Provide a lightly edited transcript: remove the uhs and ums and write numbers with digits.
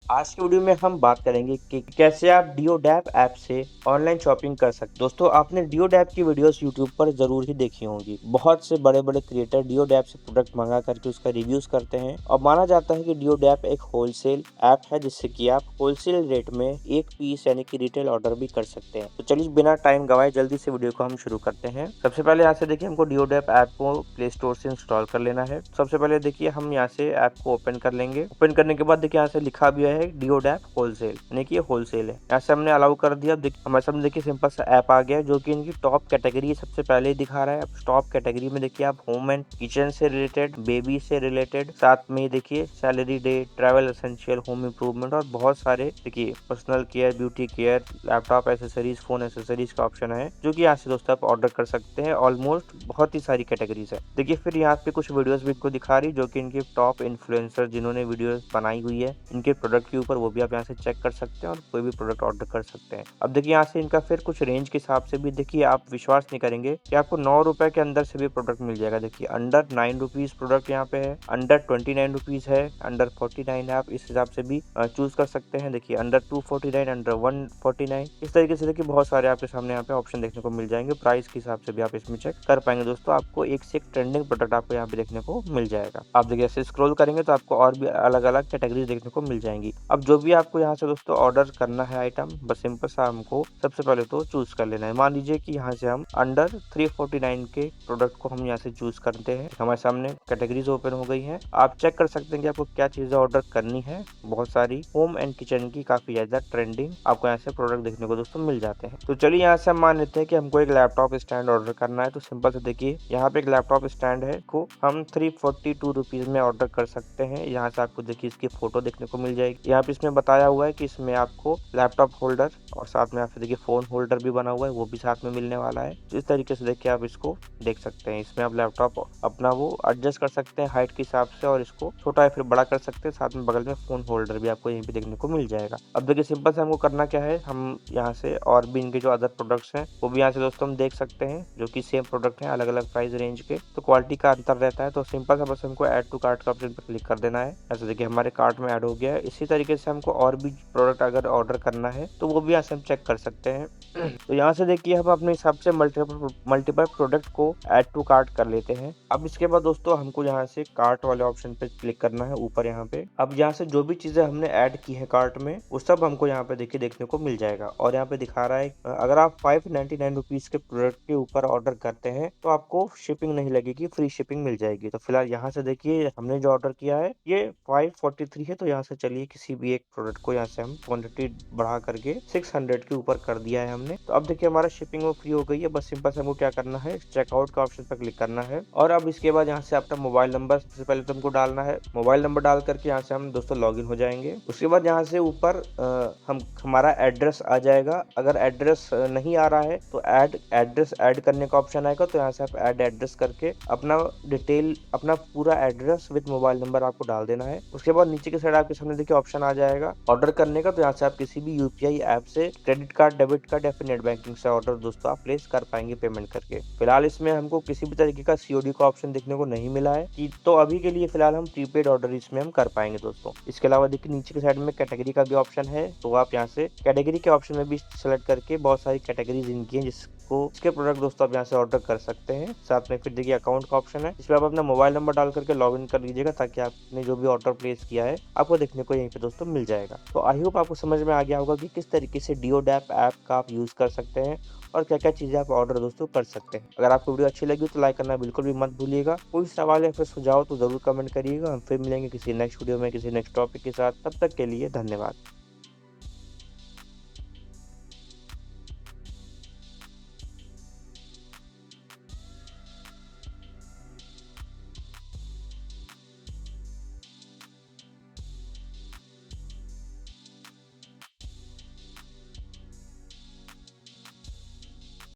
आज की वीडियो में हम बात करेंगे कि कैसे आप डियोडैप ऐप से ऑनलाइन शॉपिंग कर सकते हैं। दोस्तों, आपने डियोडैप की वीडियोस यूट्यूब पर जरूर ही देखी होंगी। बहुत से बड़े बड़े क्रिएटर डियोडैप से प्रोडक्ट मंगा करके उसका रिव्यूज करते हैं और माना जाता है कि डियोडैप एक होलसेल ऐप है जिससे कि आप होलसेल रेट में एक पीस यानी कि रिटेल ऑर्डर भी कर सकते हैं। तो चलिए बिना टाइम गवाए जल्दी से वीडियो को हम शुरू करते हैं। सबसे पहले यहाँ से देखिए हमको डियोडैप ऐप को प्ले स्टोर से इंस्टॉल कर लेना है। सबसे पहले देखिए हम यहाँ से ऐप को ओपन कर लेंगे। ओपन करने के बाद देखिए यहाँ से लिखा भी है डियोडैप होलसेल, यानी कि ये होलसेल है। यहाँ से हमने अलाउ कर दिया। हमारे सामने देखिए सिंपल सा ऐप आ गया जो कि इनकी टॉप कैटेगरी सबसे पहले ही दिखा रहा है। अब टॉप कैटेगरी में देखिए आप होम एंड किचन से रिलेटेड, बेबी से रिलेटेड, साथ में देखिए salary day, travel essential, home improvement और बहुत सारे देखिए personal care, beauty care, laptop accessories, phone accessories का ऑप्शन है जो कि यहाँ से दोस्तों आप ऑर्डर कर सकते हैं। ऑलमोस्ट बहुत ही सारी कैटेगरीज है। देखिए फिर यहाँ पे कुछ वीडियोस भी इनको दिखा रही जो कि इनके टॉप इन्फ्लुएंसर जिन्होंने वीडियो बनाई हुई है इनके प्रोडक्ट के ऊपर, वो भी आप यहाँ से चेक कर सकते हैं और कोई भी प्रोडक्ट ऑर्डर कर सकते हैं। अब देखिए यहाँ से इनका फिर कुछ रेंज के हिसाब से भी देखिए आप विश्वास नहीं करेंगे कि आपको 9 रुपए के अंदर से भी प्रोडक्ट मिल जाएगा। देखिए अंडर 9 रुपीज प्रोडक्ट यहाँ पे है, अंडर 29 रुपीज है, अंडर 49 है। आप इस हिसाब से भी चूज कर सकते हैं। देखिए अंडर 249, अंडर 149, इस तरीके से देखिए बहुत सारे आपके सामने यहाँ पे ऑप्शन देखने को मिल जाएंगे। प्राइस के हिसाब से भी आप इसमें चेक कर पाएंगे। दोस्तों आपको एक से एक ट्रेंडिंग प्रोडक्ट आपको यहाँ पे देखने को मिल जाएगा। आप देखिए ऐसे स्क्रॉल करेंगे तो आपको और भी अलग अलग कैटेगरीज देखने को मिल जाएंगी। अब जो भी आपको यहाँ से दोस्तों ऑर्डर करना है आइटम, बस सिंपल सा हमको सबसे पहले तो चूज कर लेना है। मान लीजिए कि यहाँ से हम अंडर 349 के प्रोडक्ट को हम यहाँ से चूज करते हैं। हमारे सामने कैटेगरीज ओपन हो गई हैं। आप चेक कर सकते हैं कि आपको क्या चीजें ऑर्डर करनी है। बहुत सारी होम एंड किचन की काफी ज्यादा ट्रेंडिंग आपको यहाँ से प्रोडक्ट देखने को दोस्तों मिल जाते हैं। तो चलिए यहाँ से हम मान लेते हैं कि हमको एक लैपटॉप स्टैंड ऑर्डर करना है। तो सिंपल से देखिए यहाँ पे एक लैपटॉप स्टैंड है को हम 342 रुपीज में ऑर्डर कर सकते हैं। यहाँ से आपको देखिए इसकी फोटो देखने को मिल जाएगी। यहाँ पे इसमें बताया हुआ है कि इसमें आपको लैपटॉप होल्डर और साथ में आपसे देखिए फोन होल्डर भी बना हुआ है, वो भी साथ में मिलने वाला है। तो इस तरीके से देखिए आप इसको देख सकते हैं। इसमें आप लैपटॉप अपना वो एडजस्ट कर सकते हैं हाइट के हिसाब से और इसको छोटा या फिर बड़ा कर सकते हैं। साथ में बगल में फोन होल्डर भी आपको यहीं पे देखने को मिल जाएगा। अब देखिए सिंपल से हमको करना क्या है, हम यहाँ से और भी इनके जो अदर प्रोडक्ट्स हैं वो भी यहाँ से दोस्तों हम देख सकते हैं जो कि सेम प्रोडक्ट हैं, अलग अलग प्राइस रेंज के, तो क्वालिटी का अंतर रहता है। तो सिंपल सा बस हमको ऐड टू कार्ट का ऑप्शन पर क्लिक कर देना है। ऐसे देखिए हमारे कार्ट में ऐड हो गया है। इसी तरीके से हमको और भी प्रोडक्ट अगर ऑर्डर करना है तो वो भी यहाँ से हम चेक कर सकते हैं। तो यहाँ से देखिए हम अपने हिसाब से मल्टीपल प्रोडक्ट को ऐड टू कार्ट कर लेते हैं। अब इसके बाद दोस्तों हमको यहाँ से कार्ट वाले ऑप्शन पे क्लिक करना है ऊपर यहाँ पे। अब यहाँ से जो भी चीजें हमने ऐड की है कार्ट में वो सब हमको यहाँ पे देखिए देखने को मिल जाएगा। और यहाँ पे दिखा रहा है अगर आप 599 रुपीज के प्रोडक्ट के ऊपर ऑर्डर करते हैं तो आपको शिपिंग नहीं लगेगी, फ्री शिपिंग मिल जाएगी। तो फिलहाल यहाँ से देखिए हमने जो ऑर्डर किया है ये 543 है। तो यहाँ से चलिए किसी भी एक प्रोडक्ट को यहाँ से हम क्वांटिटी बढ़ा करके 600 के ऊपर कर दिया है हमने। तो अब देखिए हमारा शिपिंग वो फ्री हो गई है। बस सिंपल से हमको क्या करना है, चेकआउट का ऑप्शन पर क्लिक करना है और अब इसके बाद यहाँ से अपना मोबाइल नंबर सबसे पहले तो हमको डालना है। मोबाइल नंबर डाल करके यहाँ से हम दोस्तों लॉगिन हो जाएंगे। उसके बाद यहाँ से ऊपर हम हमारा एड्रेस आ जाएगा। अगर एड्रेस नहीं आ रहा है तो एड्रेस ऐड करने का ऑप्शन आएगा। तो यहाँ से आप ऐड एड्रेस करके अपना डिटेल, अपना पूरा एड्रेस विद मोबाइल नंबर आपको डाल देना है। उसके बाद नीचे की साइड आपके सामने देखिए ऑप्शन आ जाएगा ऑर्डर करने का। तो यहाँ से आप किसी भी यूपीआई ऐप से क्रेडिट कार्ड, डेबिट कार्ड या फिर नेट बैंकिंग से ऑर्डर दोस्तों आप प्लेस कर पाएंगे पेमेंट करके। फिलहाल इसमें हमको किसी भी तरीके का सीओडी का ऑप्शन देखने को नहीं मिला है कि तो अभी के लिए फिलहाल हम प्रीपेड ऑर्डर इसमें हम कर पाएंगे दोस्तों। इसके अलावा देखिए नीचे की साइड में कैटेगरी का भी ऑप्शन है। तो आप यहाँ से कैटेगरी के ऑप्शन में भी सेलेक्ट करके बहुत सारी कैटेगरीज इनकी है इसके प्रोडक्ट दोस्तों आप यहाँ से ऑर्डर कर सकते हैं। साथ में फिर देखिए अकाउंट का ऑप्शन है, इसमें आप अपना मोबाइल नंबर डाल करके लॉगिन कर लीजिएगा ताकि आपने जो भी ऑर्डर प्लेस किया है आपको देखने को यहीं पे दोस्तों मिल जाएगा। तो आई होप आपको समझ में आ गया होगा कि किस तरीके से डियोडैप ऐप का आप यूज कर सकते हैं और क्या क्या चीजें आप ऑर्डर दोस्तों कर सकते हैं। अगर आपको वीडियो अच्छी लगी तो लाइक करना बिल्कुल भी मत भूलिएगा। कोई सवाल या फिर सुझाव तो जरूर कमेंट करिएगा। हम फिर मिलेंगे किसी नेक्स्ट वीडियो में किसी नेक्स्ट टॉपिक के साथ। तब तक के लिए धन्यवाद।